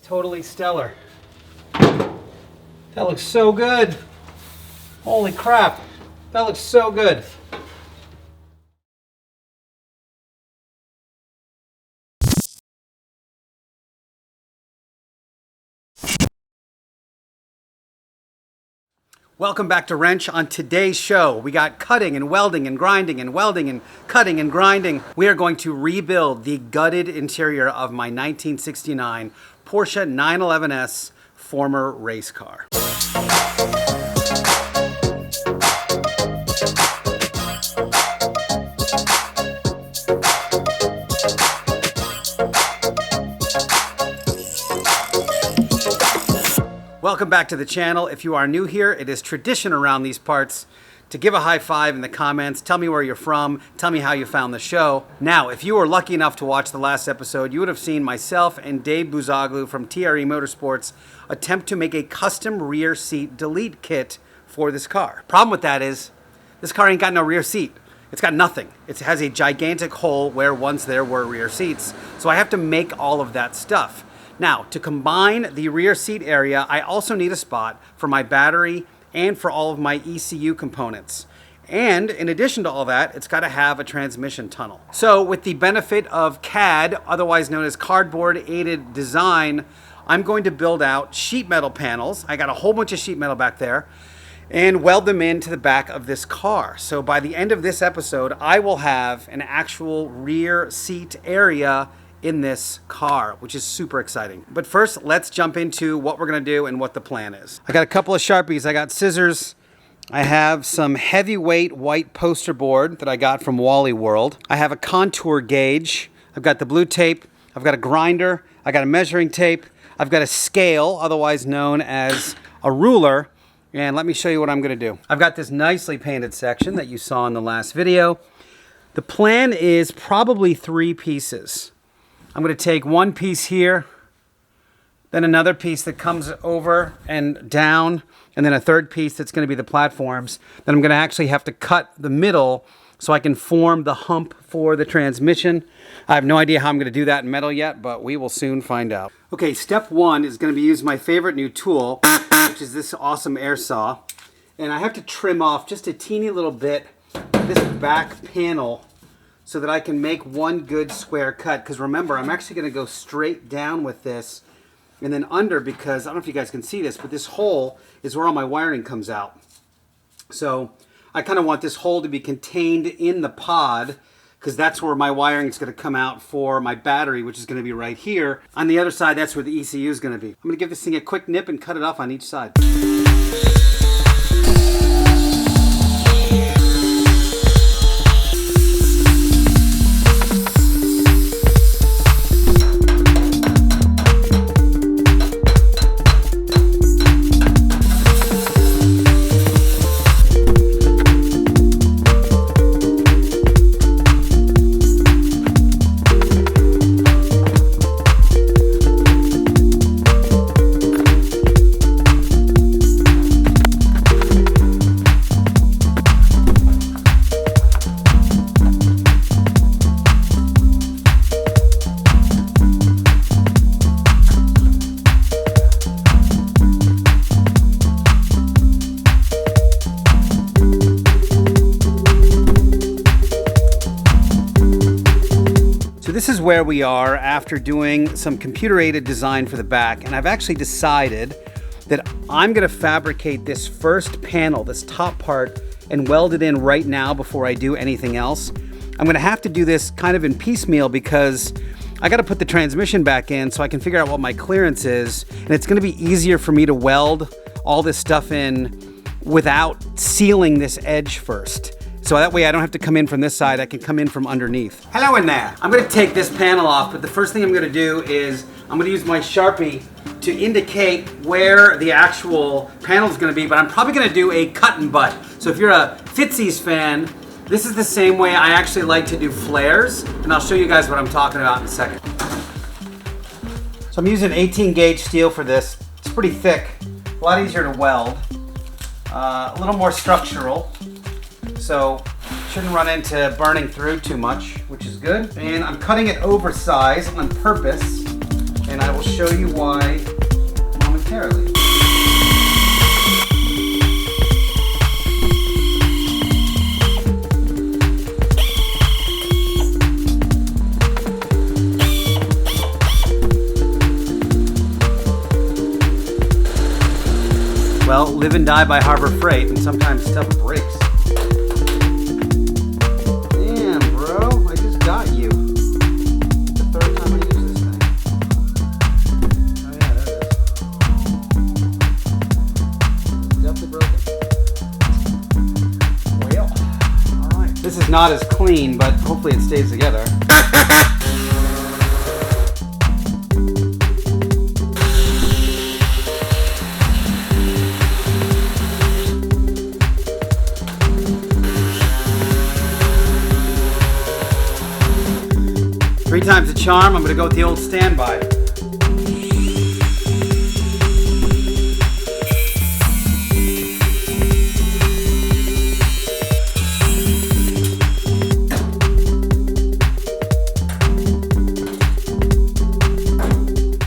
Totally stellar. That looks so good. Holy crap. That looks so good. Welcome back to Rennch. On today's show, we got cutting and welding and grinding and welding and cutting and grinding. We are going to rebuild the gutted interior of my 1969 Porsche 911S former race car. Welcome back to the channel. If you are new here, it is tradition around these parts to give a high five in the comments. Tell me where you're from. Tell me how you found the show. Now, if you were lucky enough to watch the last episode, you would have seen myself and Dave Buzaglu from TRE Motorsports attempt to make a custom rear seat delete kit for this car. Problem with that is, this car ain't got no rear seat. It's got nothing. It has a gigantic hole where once there were rear seats. So I have to make all of that stuff. Now, to combine the rear seat area, I also need a spot for my battery and for all of my ECU components. And in addition to all that, it's got to have a transmission tunnel. So with the benefit of CAD, otherwise known as cardboard aided design, I'm going to build out sheet metal panels. I got a whole bunch of sheet metal back there and weld them into the back of this car. So by the end of this episode, I will have an actual rear seat area in this car, which is super exciting. But first, let's jump into what we're gonna do and what the plan is. I got a couple of Sharpies, I got scissors, I have some heavyweight white poster board that I got from Wally World. I have a contour gauge, I've got the blue tape, I've got a grinder, I got a measuring tape, I've got a scale, otherwise known as a ruler, and let me show you what I'm gonna do. I've got this nicely painted section that you saw in the last video. The plan is probably 3 pieces. I'm going to take one piece here, then another piece that comes over and down, and then a third piece that's going to be the platforms. Then I'm going to actually have to cut the middle so I can form the hump for the transmission. I have no idea how I'm going to do that in metal yet, but we will soon find out. Okay, step 1 is going to be use my favorite new tool, which is this awesome air saw. And I have to trim off just a teeny little bit of this back panel so that I can make one good square cut. Because remember, I'm actually going to go straight down with this and then under, because I don't know if you guys can see this, but this hole is where all my wiring comes out. So I kind of want this hole to be contained in the pod, because that's where my wiring is going to come out for my battery, which is going to be right here. On the other side, that's where the ECU is going to be. I'm going to give this thing a quick nip and cut it off on each side. This is where we are after doing some computer-aided design for the back, and I've actually decided that I'm going to fabricate this first panel, this top part, and weld it in right now before I do anything else. I'm going to have to do this kind of in piecemeal because I got to put the transmission back in so I can figure out what my clearance is, and it's going to be easier for me to weld all this stuff in without sealing this edge first. So that way I don't have to come in from this side, I can come in from underneath. Hello in there. I'm gonna take this panel off, but the first thing I'm gonna do is I'm gonna use my Sharpie to indicate where the actual panel is gonna be, but I'm probably gonna do a cut and butt. So if you're a Fitzy's fan, this is the same way I actually like to do flares, and I'll show you guys what I'm talking about in a second. So I'm using 18 gauge steel for this. It's pretty thick, a lot easier to weld, a little more structural. So shouldn't run into burning through too much, which is good. And I'm cutting it oversized on purpose, and I will show you why momentarily. Well, live and die by Harbor Freight, and sometimes stuff breaks. Damn, bro, I just got you. The third time I use this thing. Oh yeah, there it is. Definitely broken. Well, all right. This is not as clean, but hopefully it stays together. 3 times the charm. I'm going to go with the old standby.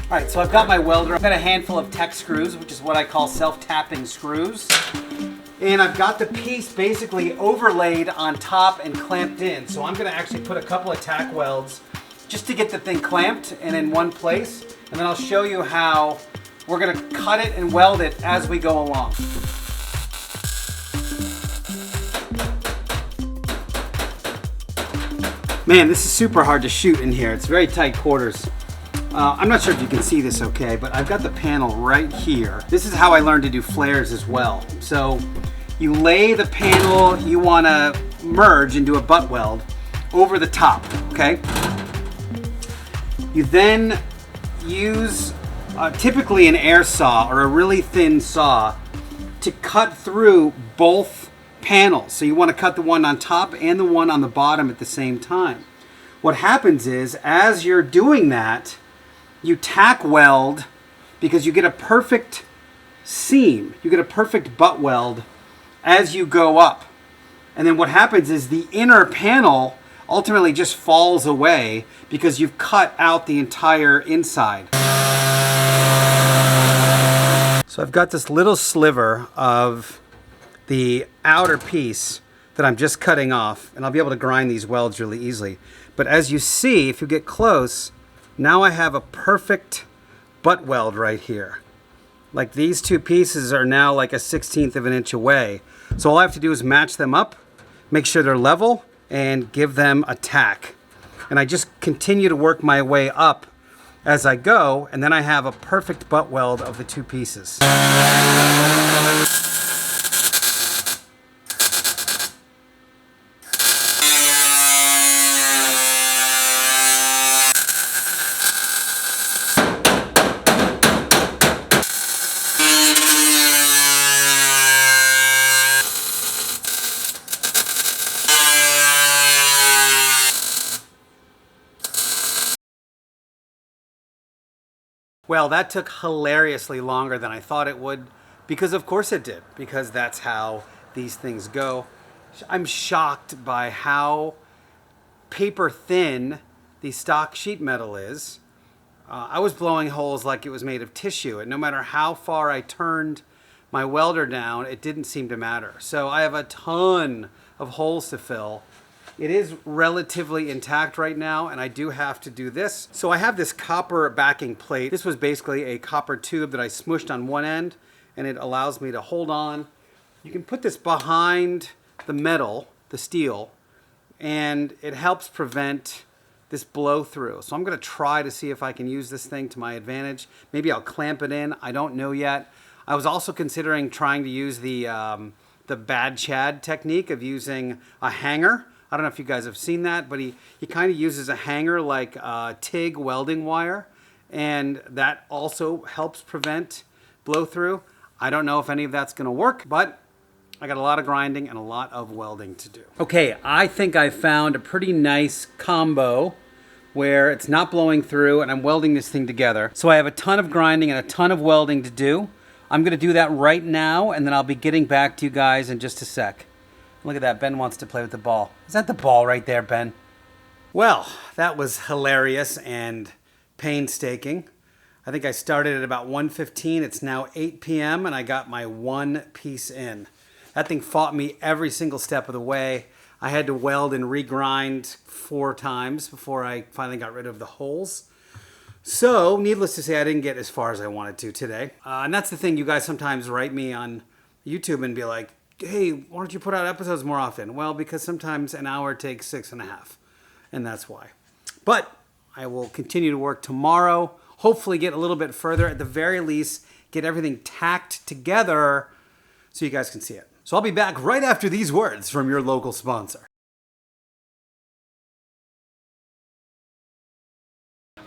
Alright, so I've got my welder. I've got a handful of tech screws, which is what I call self-tapping screws. And I've got the piece basically overlaid on top and clamped in. So I'm going to actually put a couple of tack welds just to get the thing clamped and in one place. And then I'll show you how we're going to cut it and weld it as we go along. Man, this is super hard to shoot in here. It's very tight quarters. I'm not sure if you can see this okay, but I've got the panel right here. This is how I learned to do flares as well. So you lay the panel you want to merge into a butt weld over the top, okay? You then use typically an air saw or a really thin saw to cut through both panels. So you want to cut the one on top and the one on the bottom at the same time. What happens is, as you're doing that, you tack weld because you get a perfect seam. You get a perfect butt weld as you go up. And then what happens is the inner panel ultimately just falls away because you've cut out the entire inside. So I've got this little sliver of the outer piece that I'm just cutting off, and I'll be able to grind these welds really easily. But as you see, if you get close, now I have a perfect butt weld right here. Like, these two pieces are now like a 1/16 of an inch away. So all I have to do is match them up, make sure they're level, and give them a tack. And I just continue to work my way up as I go, and then I have a perfect butt weld of the two pieces. Well, that took hilariously longer than I thought it would, because of course it did, because that's how these things go. I'm shocked by how paper thin the stock sheet metal is. I was blowing holes like it was made of tissue, and no matter how far I turned my welder down, it didn't seem to matter. So I have a ton of holes to fill. It is relatively intact right now, and I do have to do this. So I have this copper backing plate. This was basically a copper tube that I smushed on one end, and it allows me to hold on. You can put this behind the metal, the steel, and it helps prevent this blow through. So I'm going to try to see if I can use this thing to my advantage. Maybe I'll clamp it in. I don't know yet. I was also considering trying to use the Bad Chad technique of using a hanger. I don't know if you guys have seen that, but he kind of uses a hanger like TIG welding wire, and that also helps prevent blow through. I don't know if any of that's going to work, but I got a lot of grinding and a lot of welding to do. Okay, I think I found a pretty nice combo where it's not blowing through and I'm welding this thing together. So I have a ton of grinding and a ton of welding to do. I'm going to do that right now, and then I'll be getting back to you guys in just a sec. Look at that, Ben wants to play with the ball. Is that the ball right there, Ben? Well, that was hilarious and painstaking. I think I started at about 1:15. It's now 8 p.m. and I got my one piece in. That thing fought me every single step of the way. I had to weld and regrind 4 times before I finally got rid of the holes. So, needless to say, I didn't get as far as I wanted to today. And that's the thing, you guys sometimes write me on YouTube and be like, hey, why don't you put out episodes more often? Well, because sometimes an hour takes 6.5, and that's why. But I will continue to work tomorrow, hopefully get a little bit further, at the very least, get everything tacked together so you guys can see it. So I'll be back right after these words from your local sponsor.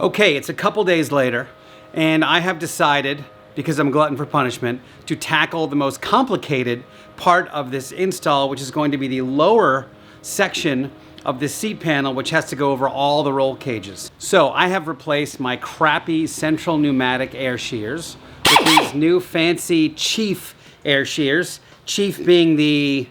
Okay, it's a couple days later, and I have decided, because I'm glutton for punishment, to tackle the most complicated part of this install, which is going to be the lower section of the seat panel, which has to go over all the roll cages. So I have replaced my crappy central pneumatic air shears with these new fancy Chief air shears. Chief being the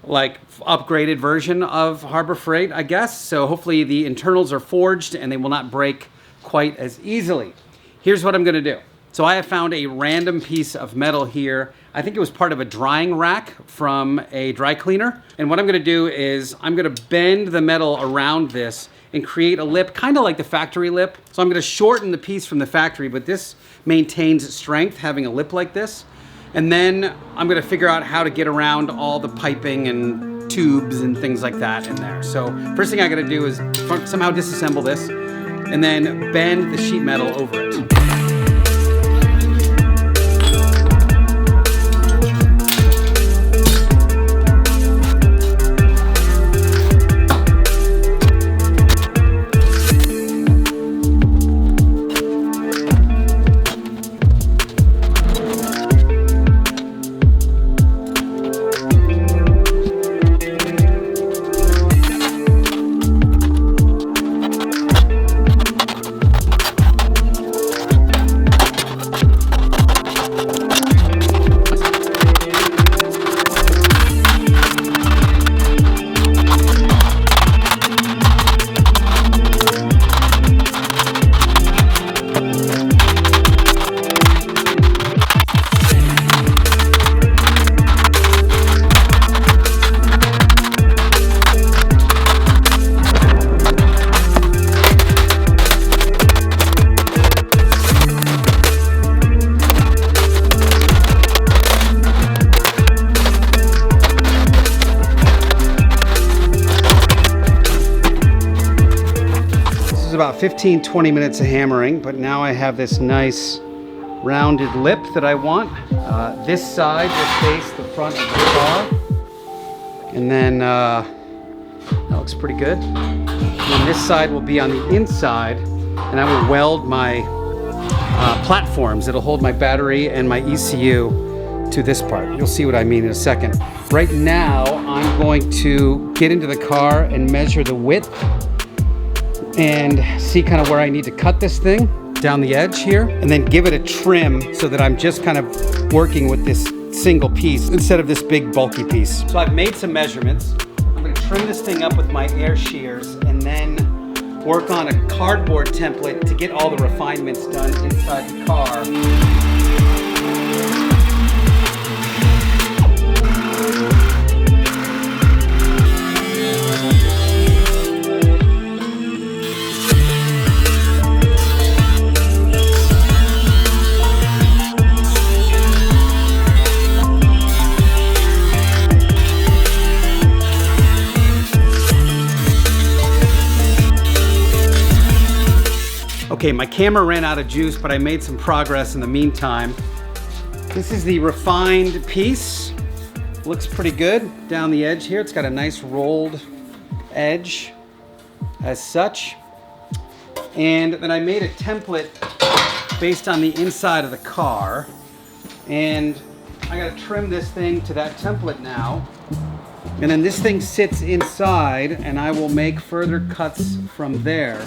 upgraded version of Harbor Freight, I guess. So hopefully the internals are forged and they will not break quite as easily. Here's what I'm gonna do. So I have found a random piece of metal here. I think it was part of a drying rack from a dry cleaner. And what I'm gonna do is I'm gonna bend the metal around this and create a lip, kind of like the factory lip. So I'm gonna shorten the piece from the factory, but this maintains strength, having a lip like this. And then I'm gonna figure out how to get around all the piping and tubes and things like that in there. So first thing I gotta do is somehow disassemble this and then bend the sheet metal over it. About 15-20 minutes of hammering, but now I have this nice rounded lip that I want. This side will face the front of the car, and then that looks pretty good. And this side will be on the inside, and I will weld my platforms. It'll hold my battery and my ECU to this part. You'll see what I mean in a second. Right now, I'm going to get into the car and measure the width and see kind of where I need to cut this thing down the edge here, and then give it a trim so that I'm just kind of working with this single piece instead of this big bulky piece. So I've made some measurements. I'm going to trim this thing up with my air shears and then work on a cardboard template to get all the refinements done inside the car. Okay, my camera ran out of juice, but I made some progress in the meantime. This is the refined piece. Looks pretty good down the edge here. It's got a nice rolled edge as such. And then I made a template based on the inside of the car. And I gotta trim this thing to that template now. And then this thing sits inside, and I will make further cuts from there.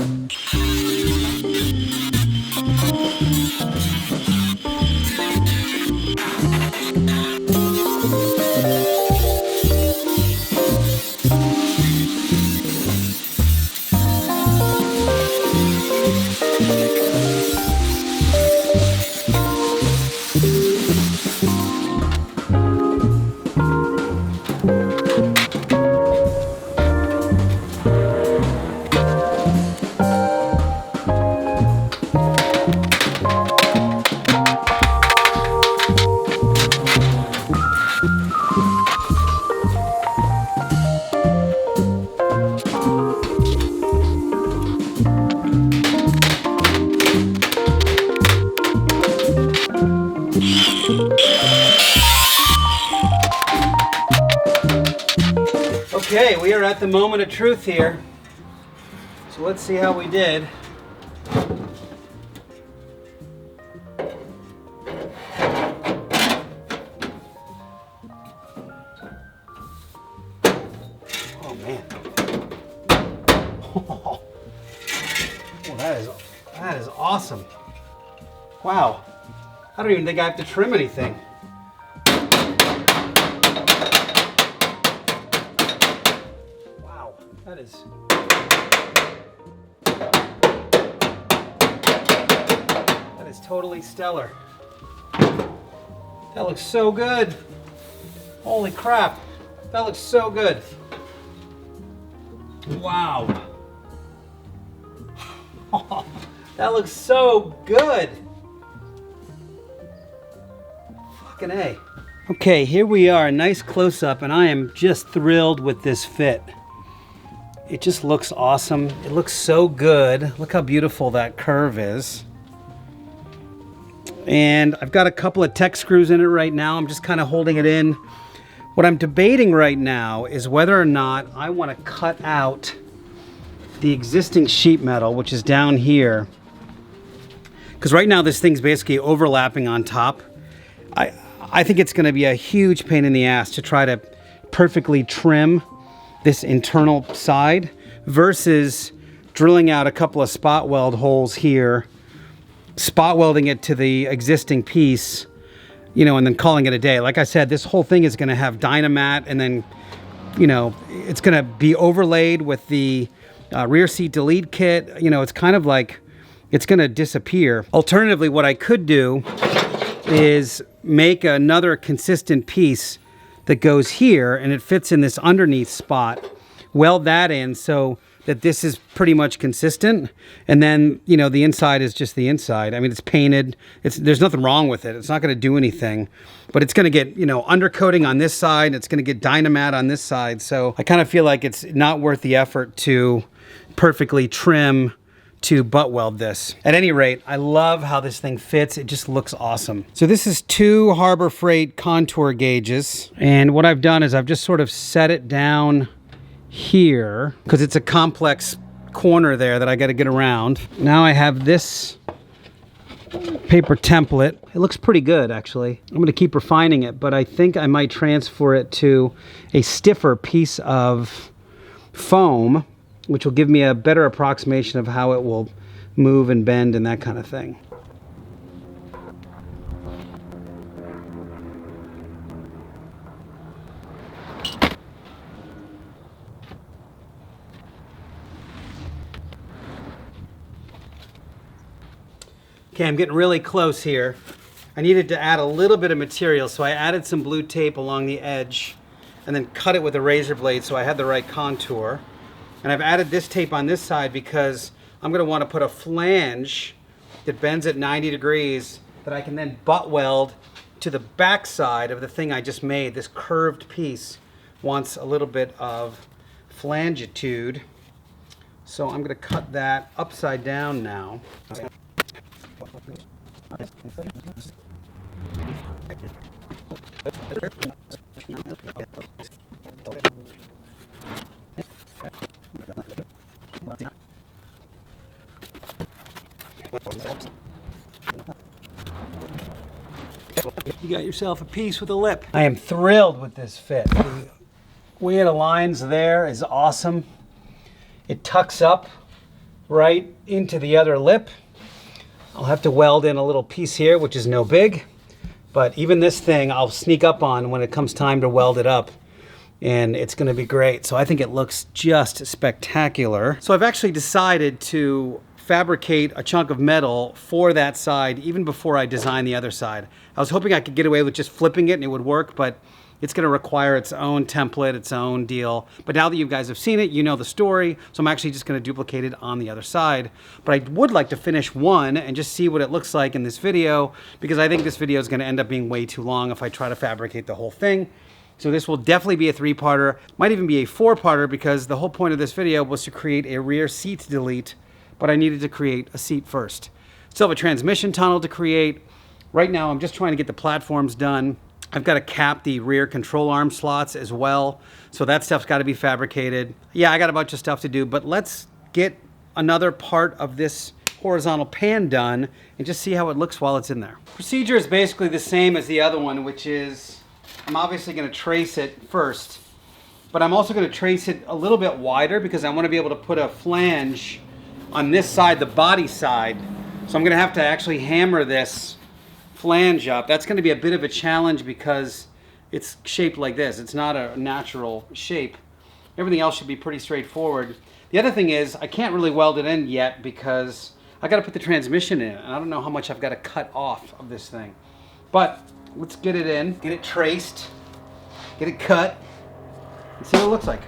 Okay, we are at the moment of truth here. So let's see how we did. Oh man. Oh, that is awesome. Wow. I don't even think I have to trim anything. Wow, that is totally stellar. That looks so good. Holy crap. That looks so good. Wow. That looks so good. Fucking A. Okay, here we are, a nice close-up, and I am just thrilled with this fit. It just looks awesome. It looks so good. Look how beautiful that curve is. And I've got a couple of tech screws in it right now. I'm just kind of holding it in. What I'm debating right now is whether or not I want to cut out the existing sheet metal, which is down here. Because right now this thing's basically overlapping on top. I think it's going to be a huge pain in the ass to try to perfectly trim this internal side versus drilling out a couple of spot weld holes here, spot welding it to the existing piece, you know, and then calling it a day. Like I said, this whole thing is going to have Dynamat, and then, you know, it's going to be overlaid with the rear seat delete kit. You know, it's kind of like it's going to disappear. Alternatively, what I could do is make another consistent piece that goes here and it fits in this underneath spot, weld that in so that this is pretty much consistent, and then, you know, the inside is just the inside. I mean, it's painted, there's nothing wrong with it, it's not going to do anything, but it's going to get, you know, undercoating on this side, it's going to get Dynamat on this side, so I kind of feel like it's not worth the effort to perfectly trim to butt weld this. At any rate, I love how this thing fits. It just looks awesome. So this is 2 Harbor Freight contour gauges, and what I've done is I've just sort of set it down here because it's a complex corner there that I got to get around. Now I have this paper template. It looks pretty good, actually. I'm going to keep refining it, but I think I might transfer it to a stiffer piece of foam, which will give me a better approximation of how it will move and bend and that kind of thing. Okay, I'm getting really close here. I needed to add a little bit of material, so I added some blue tape along the edge and then cut it with a razor blade so I had the right contour. And I've added this tape on this side because I'm going to want to put a flange that bends at 90 degrees that I can then butt weld to the back side of the thing I just made. This curved piece wants a little bit of flangitude. So I'm going to cut that upside down now. You got yourself a piece with a lip. I am thrilled with this fit. The way it aligns there is awesome. It tucks up right into the other lip. I'll have to weld in a little piece here, which is no big, but even this thing I'll sneak up on when it comes time to weld it up, and it's going to be great. So I think it looks just spectacular. So I've actually decided to fabricate a chunk of metal for that side even before I design the other side. I was hoping I could get away with just flipping it and it would work, but it's going to require its own template, its own deal. But now that you guys have seen it, you know the story, so I'm actually just going to duplicate it on the other side. But I would like to finish one and just see what it looks like in this video, because I think this video is going to end up being way too long if I try to fabricate the whole thing. So this will definitely be a 3-parter, might even be a 4-parter, because the whole point of this video was to create a rear seat delete, but I needed to create a seat first. Still have a transmission tunnel to create. Right now I'm just trying to get the platforms done. I've got to cap the rear control arm slots as well. So that stuff's got to be fabricated. Yeah, I got a bunch of stuff to do, but let's get another part of this horizontal pan done and just see how it looks while it's in there. Procedure is basically the same as the other one, which is I'm obviously going to trace it first, but I'm also going to trace it a little bit wider because I want to be able to put a flange on this side, the body side. So I'm going to have to actually hammer this flange up. That's going to be a bit of a challenge because it's shaped like this. It's not a natural shape. Everything else should be pretty straightforward. The other thing is I can't really weld it in yet because I got to put the transmission in, and I don't know how much I've got to cut off of this thing. But let's get it in, get it traced, get it cut, and see what it looks like.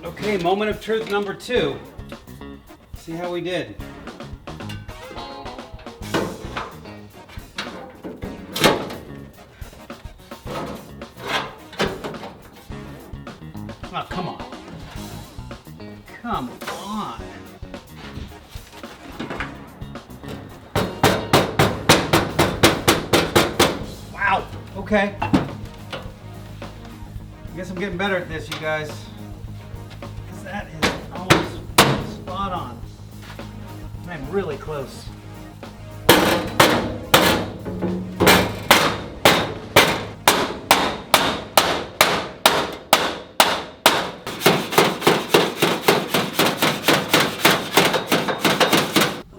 Okay, moment of truth number 2. See how we did. Oh, come on. Come on. Wow. Okay. I guess I'm getting better at this, you guys. That is almost spot on. I'm really close.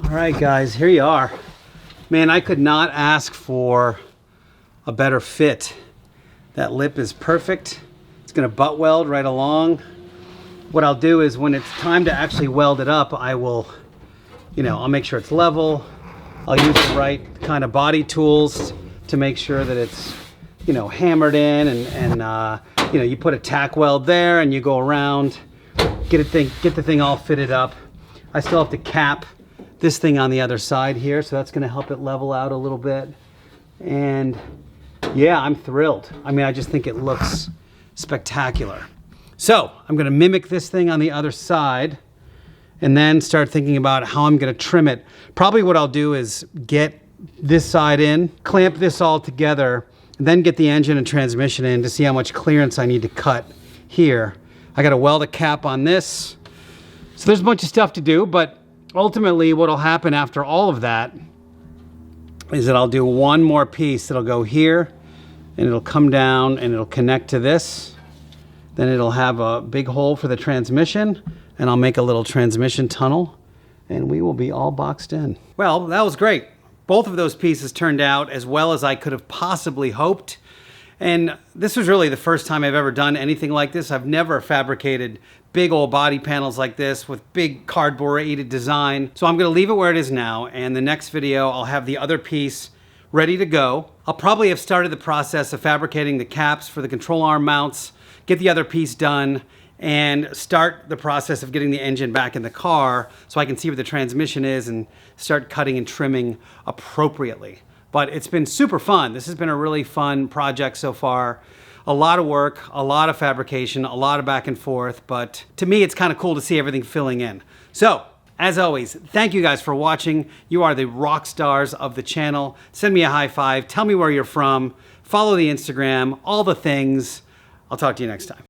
All right, guys, here you are. Man, I could not ask for a better fit. That lip is perfect. It's gonna butt weld right along. What I'll do is when it's time to actually weld it up, I will, I'll make sure it's level. I'll use the right kind of body tools to make sure that it's, hammered in and you put a tack weld there and you go around, get the thing all fitted up. I still have to cap this thing on the other side here, so that's gonna help it level out a little bit. And yeah, I'm thrilled. I mean, I just think it looks spectacular. So I'm going to mimic this thing on the other side and then start thinking about how I'm going to trim it. Probably what I'll do is get this side in, clamp this all together, and then get the engine and transmission in to see how much clearance I need to cut here. I got to weld a cap on this. So there's a bunch of stuff to do, but ultimately what'll happen after all of that is that I'll do one more piece that'll go here and it'll come down and it'll connect to this. Then it'll have a big hole for the transmission, and I'll make a little transmission tunnel, and we will be all boxed in. Well, that was great. Both of those pieces turned out as well as I could have possibly hoped. And this was really the first time I've ever done anything like this. I've never fabricated big old body panels like this with big cardboard design. So I'm gonna leave it where it is now, and the next video I'll have the other piece ready to go. I'll probably have started the process of fabricating the caps for the control arm mounts, get the other piece done, and start the process of getting the engine back in the car so I can see where the transmission is and start cutting and trimming appropriately. But it's been super fun. This has been a really fun project so far. A lot of work, a lot of fabrication, a lot of back and forth, but to me it's kind of cool to see everything filling in. So, as always, thank you guys for watching. You are the rock stars of the channel. Send me a high five, tell me where you're from, follow the Instagram, all the things. I'll talk to you next time.